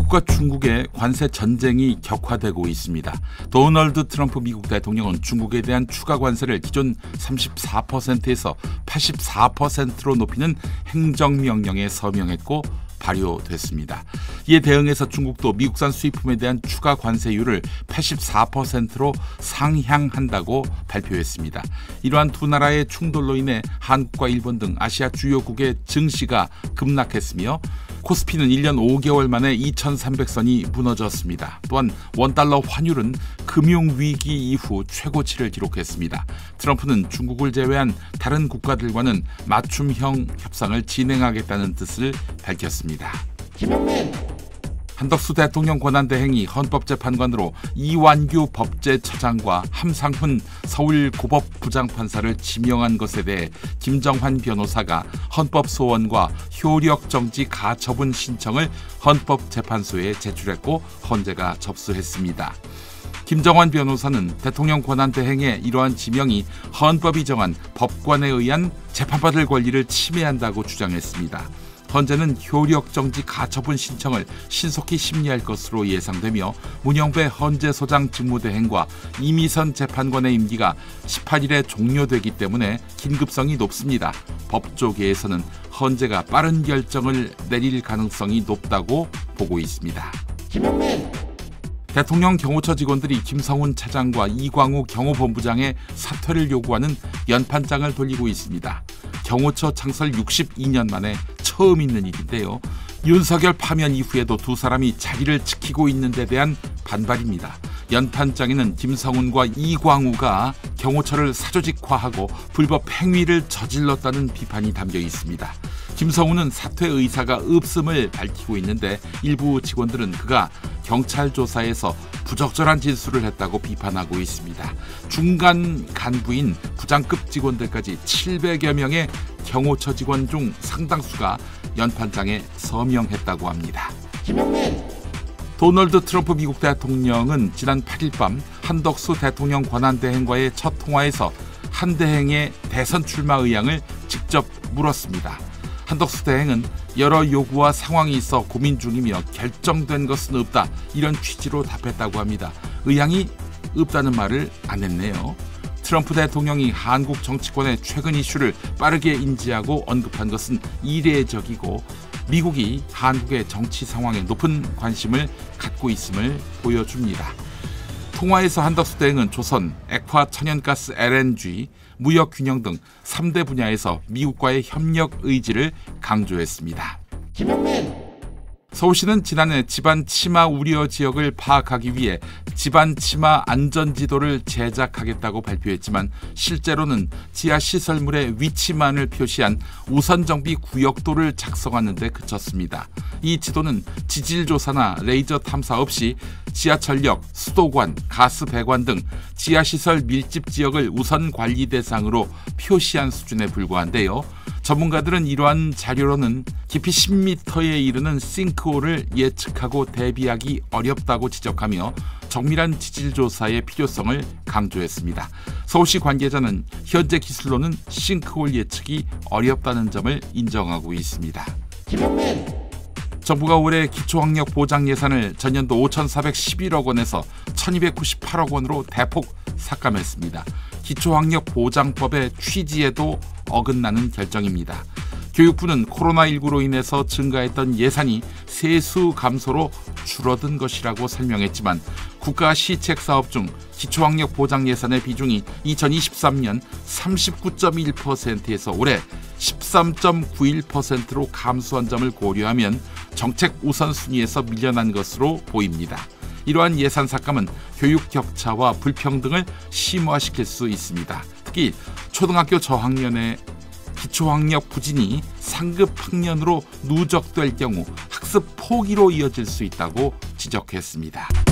미국과 중국의 관세 전쟁이 격화되고 있습니다. 도널드 트럼프 미국 대통령은 중국에 대한 추가 관세를 기존 34%에서 84%로 높이는 행정명령에 서명했고 발효됐습니다. 이에 대응해서 중국도 미국산 수입품에 대한 추가 관세율을 84%로 상향한다고 발표했습니다. 이러한 두 나라의 충돌로 인해 한국과 일본 등 아시아 주요국의 증시가 급락했으며 코스피는 1년 5개월 만에 2,300선이 무너졌습니다. 또한 원달러 환율은 금융위기 이후 최고치를 기록했습니다. 트럼프는 중국을 제외한 다른 국가들과는 맞춤형 협상을 진행하겠다는 뜻을 밝혔습니다. 김영민 한덕수 대통령 권한대행이 헌법재판관으로 이완규 법제처장과 함상훈 서울고법부장판사를 지명한 것에 대해 김정환 변호사가 헌법소원과 효력정지 가처분 신청을 헌법재판소에 제출했고 헌재가 접수했습니다. 김정환 변호사는 대통령 권한대행의 이러한 지명이 헌법이 정한 법관에 의한 재판받을 권리를 침해한다고 주장했습니다. 헌재는 효력정지 가처분 신청을 신속히 심리할 것으로 예상되며 문영배 헌재소장 직무대행과 이미선 재판관의 임기가 18일에 종료되기 때문에 긴급성이 높습니다. 법조계에서는 헌재가 빠른 결정을 내릴 가능성이 높다고 보고 있습니다. 김영민 대통령 경호처 직원들이 김성훈 차장과 이광우 경호본부장의 사퇴를 요구하는 연판장을 돌리고 있습니다. 경호처 창설 62년 만에 처음 있는 일인데요. 윤석열 파면 이후에도 두 사람이 자리를 지키고 있는 데 대한 반발입니다. 연판장에는 김성훈과 이광우가 경호처를 사조직화하고 불법 행위를 저질렀다는 비판이 담겨 있습니다. 김성훈은 사퇴 의사가 없음을 밝히고 있는데 일부 직원들은 그가 경찰 조사에서 부적절한 진술을 했다고 비판하고 있습니다. 중간 간부인 부장급 직원들까지 700여 명의 경호처 직원 중 상당수가 연판장에 서명했다고 합니다. 김영민 도널드 트럼프 미국 대통령은 지난 8일 밤 한덕수 대통령 권한대행과의 첫 통화에서 한 대행의 대선 출마 의향을 직접 물었습니다. 한덕수 대행은 여러 요구와 상황이 있어 고민 중이며 결정된 것은 없다, 이런 취지로 답했다고 합니다. 의향이 없다는 말을 안 했네요. 트럼프 대통령이 한국 정치권의 최근 이슈를 빠르게 인지하고 언급한 것은 이례적이고 미국이 한국의 정치 상황에 높은 관심을 갖고 있음을 보여줍니다. 통화에서 한덕수 대행은 조선, 액화, 천연가스, LNG, 무역균형 등 3대 분야에서 미국과의 협력 의지를 강조했습니다. 김영민 서울시는 지난해 집안 침하 우려 지역을 파악하기 위해 집안 침하 안전지도를 제작하겠다고 발표했지만 실제로는 지하시설물의 위치만을 표시한 우선정비 구역도를 작성하는 데 그쳤습니다. 이 지도는 지질조사나 레이저 탐사 없이 지하철역, 수도관, 가스배관 등 지하시설 밀집 지역을 우선 관리 대상으로 표시한 수준에 불과한데요. 전문가들은 이러한 자료로는 깊이 10m에 이르는 싱크홀을 예측하고 대비하기 어렵다고 지적하며 정밀한 지질조사의 필요성을 강조했습니다. 서울시 관계자는 현재 기술로는 싱크홀 예측이 어렵다는 점을 인정하고 있습니다. 김영민 정부가 올해 기초학력 보장 예산을 전년도 5,411억 원에서 1,298억 원으로 대폭 삭감했습니다. 기초학력 보장법의 취지에도 어긋나는 결정입니다. 교육부는 코로나19로 인해서 증가했던 예산이 세수 감소로 줄어든 것이라고 설명했지만 국가 시책 사업 중 기초학력 보장 예산의 비중이 2023년 39.1%에서 올해 13.91%로 감소한 점을 고려하면 정책 우선순위에서 밀려난 것으로 보입니다. 이러한 예산 삭감은 교육 격차와 불평등을 심화시킬 수 있습니다. 특히 초등학교 저학년의 기초학력 부진이 상급 학년으로 누적될 경우 학습 포기로 이어질 수 있다고 지적했습니다.